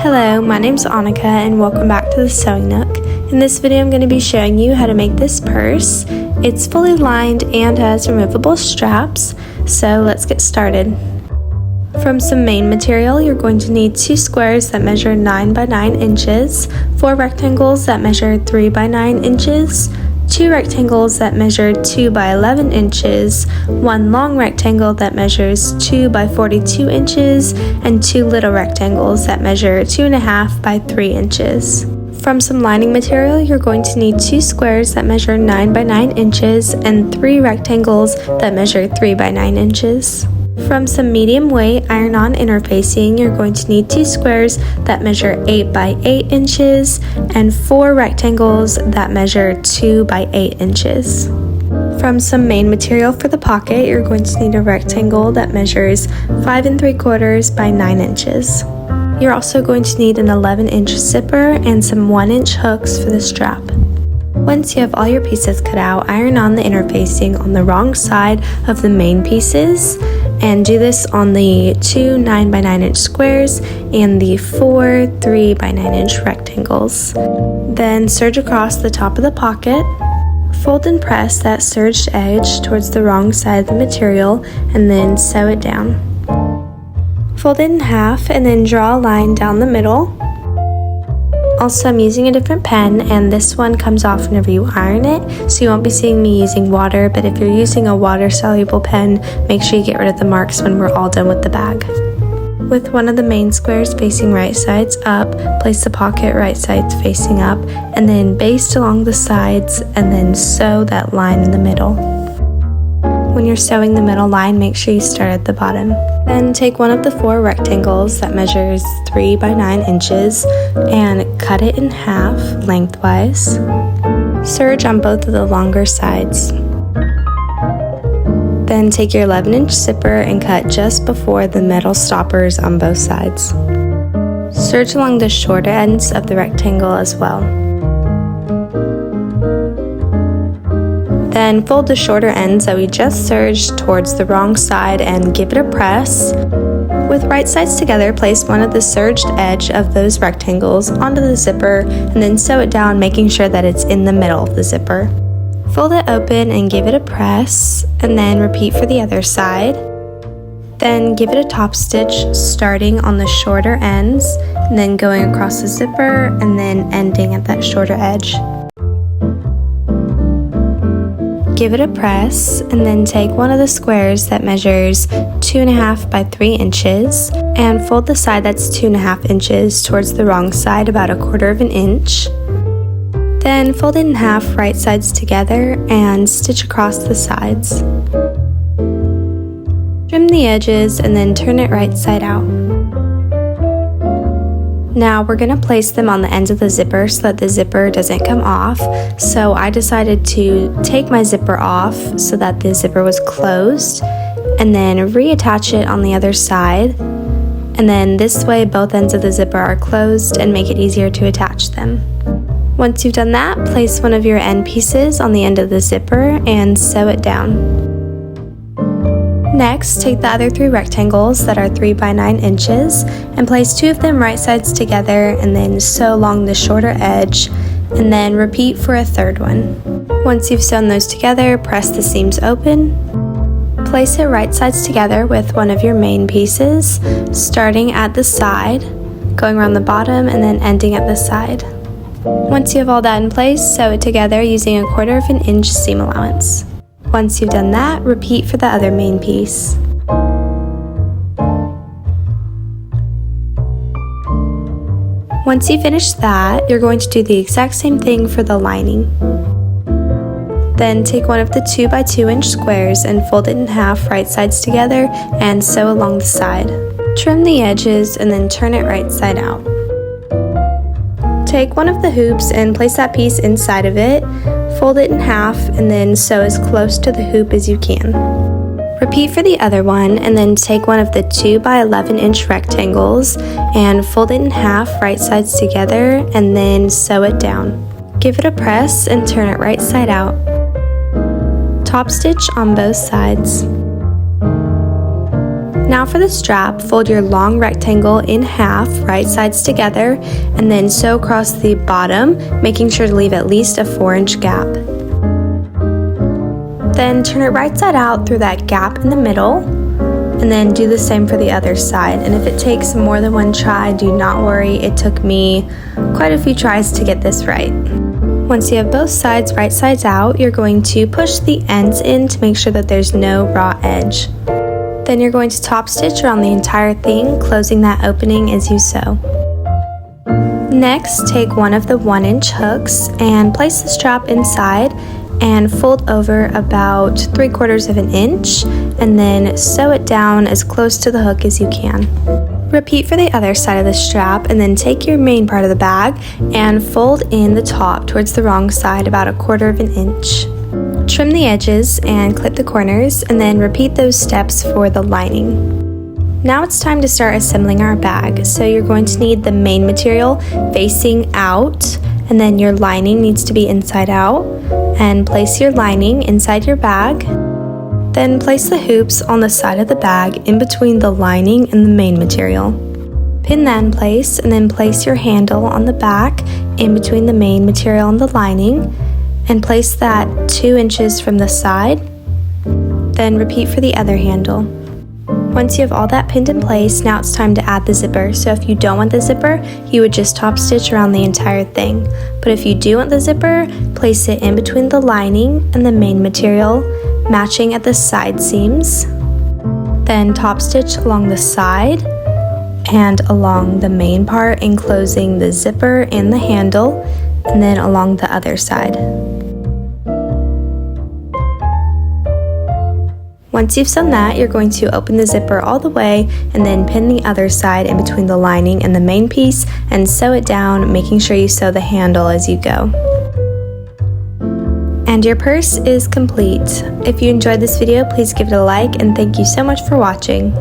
Hello, my name's Annika and welcome back to the Sewing Nook. In this video I'm going to be showing you how to make this purse. It's fully lined and has removable straps, so let's get started. From some main material, you're going to need 2 squares that measure 9 by 9 inches, 4 rectangles that measure 3 by 9 inches, 2 rectangles that measure 2 by 11 inches, 1 long rectangle that measures 2 by 42 inches, and 2 little rectangles that measure 2.5 by 3 inches. From some lining material, you're going to need 2 squares that measure 9 by 9 inches and 3 rectangles that measure 3 by 9 inches. From some medium weight iron-on interfacing, you're going to need 2 squares that measure 8 by 8 inches and 4 rectangles that measure 2 by 8 inches. From some main material for the pocket, you're going to need a rectangle that measures 5 3/4 by 9 inches. You're also going to need an 11-inch zipper and some 1-inch hooks for the strap. Once you have all your pieces cut out, iron on the interfacing on the wrong side of the main pieces, and do this on the 2 9 by 9 inch squares and the 4 3 by 9 inch rectangles. Then serge across the top of the pocket. Fold and press that serged edge towards the wrong side of the material and then sew it down. Fold it in half and then draw a line down the middle. Also, I'm using a different pen, and this one comes off whenever you iron it, so you won't be seeing me using water, but if you're using a water-soluble pen, make sure you get rid of the marks when we're all done with the bag. With one of the main squares facing right sides up, place the pocket right sides facing up, and then baste along the sides, and then sew that line in the middle. When you're sewing the middle line, make sure you start at the bottom. Then take one of the 4 rectangles that measures 3 by 9 inches and cut it in half lengthwise. Serge on both of the longer sides. Then take your 11-inch zipper and cut just before the metal stoppers on both sides. Serge along the shorter ends of the rectangle as well. Then fold the shorter ends that we just serged towards the wrong side and give it a press. With right sides together, place one of the serged edge of those rectangles onto the zipper and then sew it down, making sure that it's in the middle of the zipper. Fold it open and give it a press, and then repeat for the other side. Then give it a top stitch starting on the shorter ends and then going across the zipper and then ending at that shorter edge. Give it a press and then take one of the squares that measures 2.5 by 3 inches and fold the side that's 2.5 inches towards the wrong side about 1/4 inch. Then fold it in half right sides together and stitch across the sides. Trim the edges and then turn it right side out. Now we're going to place them on the ends of the zipper so that the zipper doesn't come off. So I decided to take my zipper off so that the zipper was closed and then reattach it on the other side. And then this way both ends of the zipper are closed and make it easier to attach them. Once you've done that, place one of your end pieces on the end of the zipper and sew it down. Next, take the other 3 rectangles that are 3 by 9 inches and place 2 of them right sides together and then sew along the shorter edge and then repeat for a 3rd one. Once you've sewn those together, press the seams open. Place it right sides together with one of your main pieces, starting at the side, going around the bottom and then ending at the side. Once you have all that in place, sew it together using 1/4 inch seam allowance. Once you've done that, repeat for the other main piece. Once you finish that, you're going to do the exact same thing for the lining. Then take one of the 2 by 2 inch squares and fold it in half right sides together and sew along the side. Trim the edges and then turn it right side out. Take one of the hoops and place that piece inside of it. Fold it in half and then sew as close to the hoop as you can. Repeat for the other one and then take one of the 2 by 11 inch rectangles and fold it in half right sides together and then sew it down. Give it a press and turn it right side out. Top stitch on both sides. Now for the strap, fold your long rectangle in half, right sides together, and then sew across the bottom, making sure to leave at least a 4-inch gap. Then turn it right side out through that gap in the middle, and then do the same for the other side. And if it takes more than one try, do not worry, it took me quite a few tries to get this right. Once you have both sides right sides out, you're going to push the ends in to make sure that there's no raw edge. Then you're going to top stitch around the entire thing, closing that opening as you sew. Next, take one of the 1-inch hooks and place the strap inside and fold over about 3/4 of an inch, and then sew it down as close to the hook as you can. Repeat for the other side of the strap, and then take your main part of the bag and fold in the top towards the wrong side about 1/4 of an inch. Trim the edges and clip the corners, and then repeat those steps for the lining. Now it's time to start assembling our bag. So you're going to need the main material facing out, and then your lining needs to be inside out. And place your lining inside your bag. Then place the hoops on the side of the bag in between the lining and the main material. Pin that in place, and then place your handle on the back in between the main material and the lining, and place that 2 inches from the side. Then repeat for the other handle. Once you have all that pinned in place, now it's time to add the zipper. So if you don't want the zipper, you would just top stitch around the entire thing. But if you do want the zipper, place it in between the lining and the main material, matching at the side seams. Then top stitch along the side and along the main part, enclosing the zipper and the handle, and then along the other side. Once you've sewn that, you're going to open the zipper all the way and then pin the other side in between the lining and the main piece and sew it down, making sure you sew the handle as you go. And your purse is complete. If you enjoyed this video, please give it a like, and thank you so much for watching.